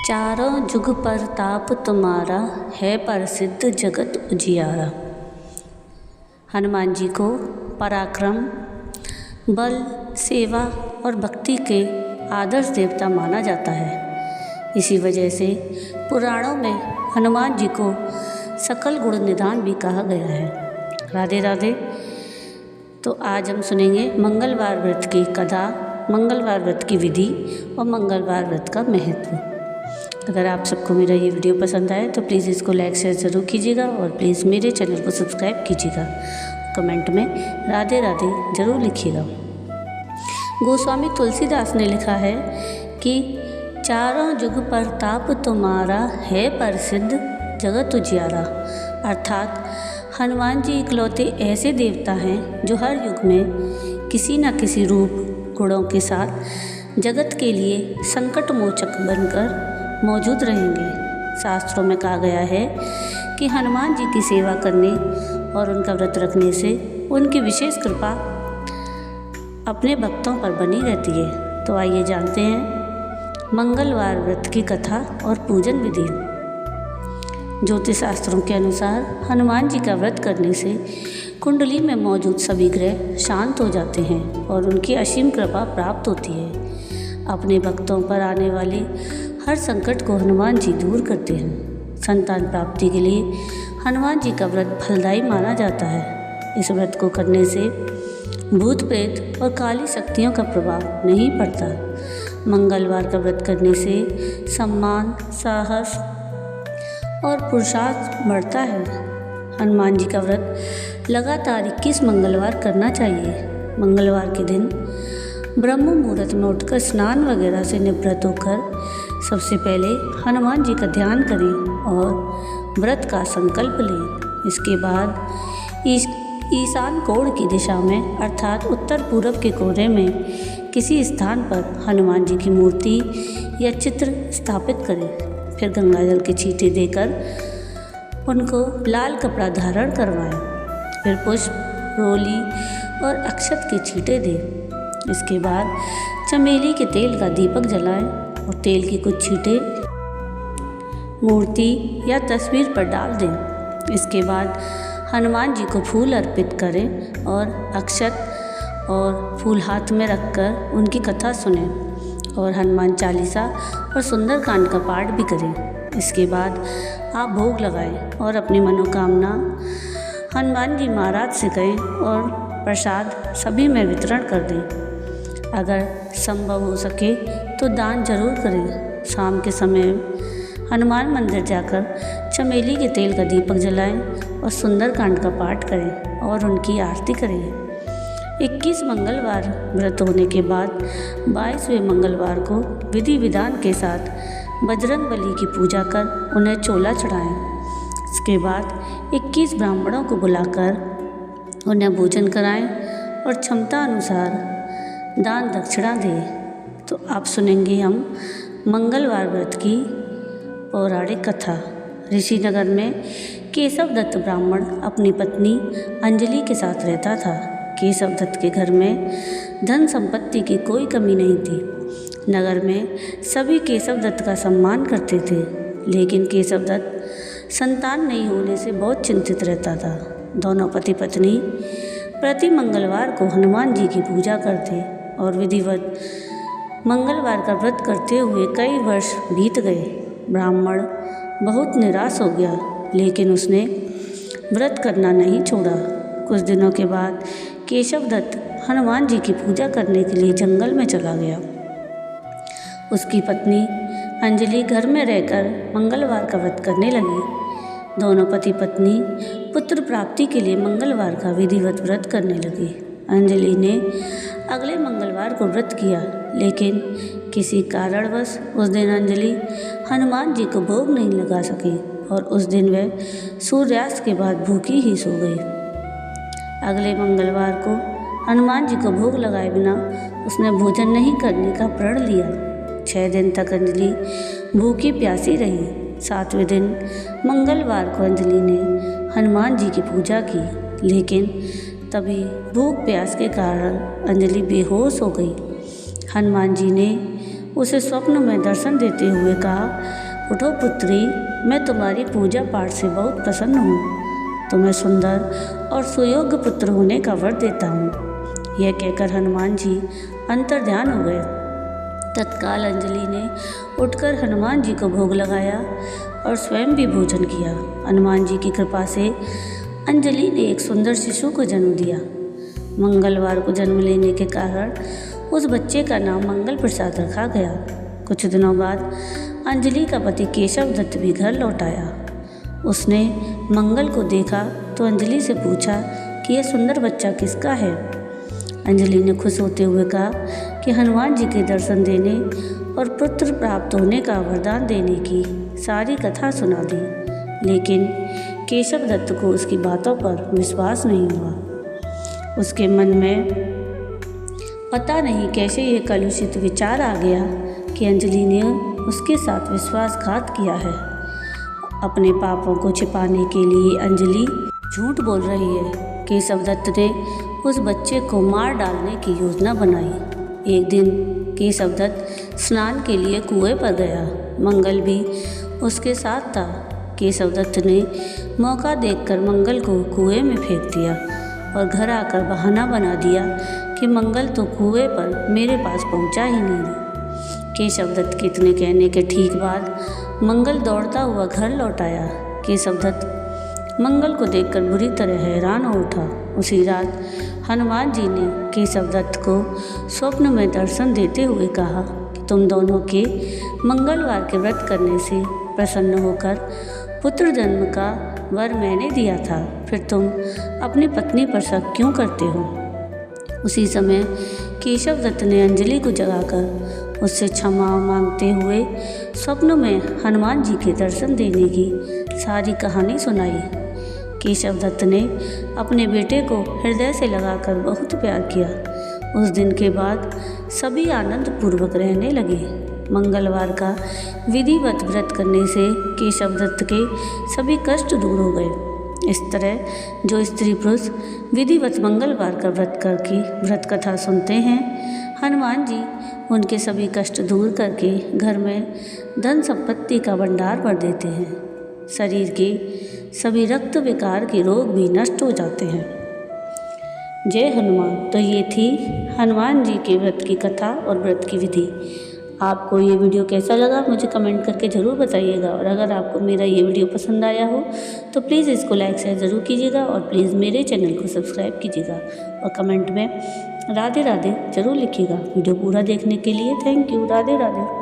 चारों जुग परताप तुम्हारा है प्रसिद्ध जगत उजियारा। हनुमान जी को पराक्रम, बल, सेवा और भक्ति के आदर्श देवता माना जाता है। इसी वजह से पुराणों में हनुमान जी को सकल गुण निधान भी कहा गया है। राधे राधे। तो आज हम सुनेंगे मंगलवार व्रत की कथा, मंगलवार व्रत की विधि और मंगलवार व्रत का महत्व। अगर आप सबको मेरा ये वीडियो पसंद आए तो प्लीज़ इसको लाइक शेयर ज़रूर कीजिएगा और प्लीज़ मेरे चैनल को सब्सक्राइब कीजिएगा। कमेंट में राधे राधे ज़रूर लिखिएगा। गोस्वामी तुलसीदास ने लिखा है कि चारों जुग परताप तुम्हारा है प्रसिद्ध जगत उजियारा। अर्थात हनुमान जी इकलौते ऐसे देवता हैं जो हर युग में किसी न किसी रूप गुणों के साथ जगत के लिए संकट मोचक बनकर मौजूद रहेंगे। शास्त्रों में कहा गया है कि हनुमान जी की सेवा करने और उनका व्रत रखने से उनकी विशेष कृपा अपने भक्तों पर बनी रहती है। तो आइए जानते हैं मंगलवार व्रत की कथा और पूजन विधि। ज्योतिष शास्त्रों के अनुसार हनुमान जी का व्रत करने से कुंडली में मौजूद सभी ग्रह शांत हो जाते हैं और उनकी असीम कृपा प्राप्त होती है। अपने भक्तों पर आने वाले हर संकट को हनुमान जी दूर करते हैं। संतान प्राप्ति के लिए हनुमान जी का व्रत फलदायी माना जाता है। इस व्रत को करने से भूत प्रेत और काली शक्तियों का प्रभाव नहीं पड़ता। मंगलवार का व्रत करने से सम्मान, साहस और पुरुषार्थ बढ़ता है। हनुमान जी का व्रत लगातार 21 मंगलवार करना चाहिए। मंगलवार के दिन ब्रह्म मुहूर्त में उठकर स्नान वगैरह से निवृत्त होकर सबसे पहले हनुमान जी का ध्यान करें और व्रत का संकल्प लें। इसके बाद ईशान कोण की दिशा में अर्थात उत्तर पूर्व के कोने में किसी स्थान पर हनुमान जी की मूर्ति या चित्र स्थापित करें। फिर गंगा जल के छींटे देकर उनको लाल कपड़ा धारण करवाएं। फिर पुष्प, रोली और अक्षत के छींटे दें। इसके बाद चमेली के तेल का दीपक जलाएं और तेल की कुछ छींटे मूर्ति या तस्वीर पर डाल दें। इसके बाद हनुमान जी को फूल अर्पित करें और अक्षत और फूल हाथ में रखकर उनकी कथा सुनें और हनुमान चालीसा और सुंदरकांड का पाठ भी करें। इसके बाद आप भोग लगाएं और अपनी मनोकामना हनुमान जी महाराज से कहें और प्रसाद सभी में वितरण कर दें। अगर संभव हो सके तो दान जरूर करें। शाम के समय हनुमान मंदिर जाकर चमेली के तेल का दीपक जलाएं और सुंदरकांड का पाठ करें और उनकी आरती करें। 21 मंगलवार व्रत होने के बाद 22वें मंगलवार को विधि विधान के साथ बजरंग बली की पूजा कर उन्हें चोला चढ़ाएं। इसके बाद 21 ब्राह्मणों को बुलाकर उन्हें भोजन कराएं और क्षमता अनुसार दान दक्षिणा दें। तो आप सुनेंगे हम मंगलवार व्रत की पौराणिक कथा। ऋषिनगर में केशव दत्त ब्राह्मण अपनी पत्नी अंजलि के साथ रहता था। केशव दत्त के घर में धन संपत्ति की कोई कमी नहीं थी। नगर में सभी केशव दत्त का सम्मान करते थे, लेकिन केशव दत्त संतान नहीं होने से बहुत चिंतित रहता था। दोनों पति पत्नी प्रति मंगलवार को हनुमान जी की पूजा करते और विधिवत मंगलवार का व्रत करते हुए कई वर्ष बीत गए। ब्राह्मण बहुत निराश हो गया, लेकिन उसने व्रत करना नहीं छोड़ा। कुछ दिनों के बाद केशव दत्त हनुमान जी की पूजा करने के लिए जंगल में चला गया। उसकी पत्नी अंजलि घर में रहकर मंगलवार का व्रत करने लगी। दोनों पति पत्नी पुत्र प्राप्ति के लिए मंगलवार का विधिवत व्रत करने लगे। अंजलि ने अगले मंगलवार को व्रत किया, लेकिन किसी कारणवश उस दिन अंजलि हनुमान जी को भोग नहीं लगा सकी और उस दिन वह सूर्यास्त के बाद भूखी ही सो गई। अगले मंगलवार को हनुमान जी को भोग लगाए बिना उसने भोजन नहीं करने का प्रण लिया। 6 दिन तक अंजलि भूखी प्यासी रही। 7वें दिन मंगलवार को अंजलि ने हनुमान जी की पूजा की, लेकिन तभी भूख प्यास के कारण अंजलि बेहोश हो गई। हनुमान जी ने उसे स्वप्न में दर्शन देते हुए कहा, उठो पुत्री, मैं तुम्हारी पूजा पाठ से बहुत प्रसन्न हूँ। तुम्हें सुंदर और सुयोग्य पुत्र होने का वर देता हूँ। यह कहकर हनुमान जी अंतर्ध्यान हो गए। तत्काल अंजलि ने उठकर हनुमान जी को भोग लगाया और स्वयं भी भोजन किया। हनुमान जी की कृपा से अंजलि ने एक सुंदर शिशु को जन्म दिया। मंगलवार को जन्म लेने के कारण उस बच्चे का नाम मंगल प्रसाद रखा गया। कुछ दिनों बाद अंजलि का पति केशव दत्त भी घर लौट आया। उसने मंगल को देखा तो अंजलि से पूछा कि यह सुंदर बच्चा किसका है। अंजलि ने खुश होते हुए कहा कि हनुमान जी के दर्शन देने और पुत्र प्राप्त होने का वरदान देने की सारी कथा सुना दी। लेकिन केशव दत्त को उसकी बातों पर विश्वास नहीं हुआ। उसके मन में पता नहीं कैसे यह कलुषित विचार आ गया कि अंजलि ने उसके साथ विश्वासघात किया है। अपने पापों को छिपाने के लिए अंजलि झूठ बोल रही है। केशव दत्त ने उस बच्चे को मार डालने की योजना बनाई। एक दिन केशव दत्त स्नान के लिए कुएं पर गया। मंगल भी उसके साथ था। केशव दत्त ने मौका देखकर मंगल को कुएं में फेंक दिया और घर आकर बहाना बना दिया कि मंगल तो कुएं पर मेरे पास पहुंचा ही नहीं। केशव दत्त के इतने कहने के ठीक बाद मंगल दौड़ता हुआ घर लौट आया। केशव दत्त मंगल को देखकर बुरी तरह हैरान हो उठा। उसी रात हनुमान जी ने केशव दत्त को स्वप्न में दर्शन देते हुए कहा कि तुम दोनों के मंगलवार के व्रत करने से प्रसन्न होकर पुत्र जन्म का वर मैंने दिया था, फिर तुम अपनी पत्नी पर शक क्यों करते हो। उसी समय केशव दत्त ने अंजलि को जगाकर उससे क्षमा मांगते हुए स्वप्न में हनुमान जी के दर्शन देने की सारी कहानी सुनाई। केशव दत्त ने अपने बेटे को हृदय से लगाकर बहुत प्यार किया। उस दिन के बाद सभी आनंद पूर्वक रहने लगे। मंगलवार का विधिवत व्रत करने से केशव दत्त के सभी कष्ट दूर हो गए। इस तरह जो स्त्री पुरुष विधिवत मंगलवार का व्रत करके व्रत कथा सुनते हैं, हनुमान जी उनके सभी कष्ट दूर करके घर में धन संपत्ति का भंडार भर देते हैं। शरीर के सभी रक्त विकार के रोग भी नष्ट हो जाते हैं। जय हनुमान। तो ये थी हनुमान जी के व्रत की कथा और व्रत की विधि। आपको ये वीडियो कैसा लगा मुझे कमेंट करके ज़रूर बताइएगा। और अगर आपको मेरा ये वीडियो पसंद आया हो तो प्लीज़ इसको लाइक शेयर ज़रूर कीजिएगा और प्लीज़ मेरे चैनल को सब्सक्राइब कीजिएगा और कमेंट में राधे राधे ज़रूर लिखिएगा। वीडियो पूरा देखने के लिए थैंक यू। राधे राधे।